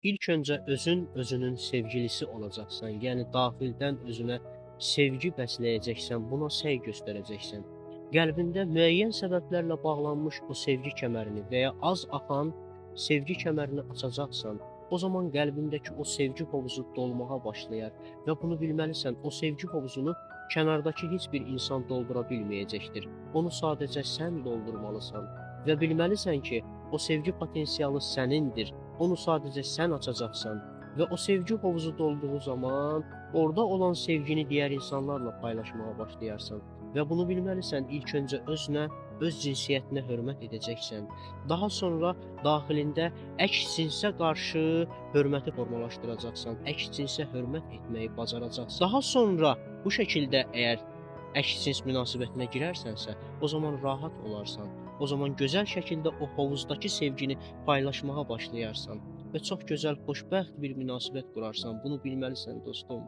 İlk öncə özünün sevgilisi olacaqsan. Yəni daxildən özünə sevgi bəsləyəcəksən, buna səy göstərəcəksən. Qəlbində müəyyən səbəblərlə bağlanmış o sevgi kəmərini və ya az axan sevgi kəmərini açacaqsan, o zaman qəlbindəki o sevgi hovuzu dolmağa başlayar və bunu bilməlisən, o sevgi hovuzunu kənardakı heç bir insan doldura bilməyəcəkdir. Onu sadəcə sən doldurmalısan və bilməlisən ki, o sevgi potensialı sənindir. Onu sadəcə sən açacaqsan və o sevgi hovuzu dolduğu zaman orada olan sevgini digər insanlarla paylaşmağa başlayarsan və bunu bilməlisən, ilk öncə özünə, öz cinsiyyətinə hörmət edəcəksən. Daha sonra daxilində əks cinsə qarşı hörməti formalaşdıracaqsan, əks cinsə hörmət etməyi bacaracaqsan. Daha sonra bu şəkildə əgər əks cins münasibətinə girərsənsə, o zaman rahat olarsan. O zaman gözəl şəkildə o hovuzdakı sevgini paylaşmağa başlayarsan və çox gözəl, xoşbəxt bir münasibət qurarsan. Bunu bilməlisən dostum.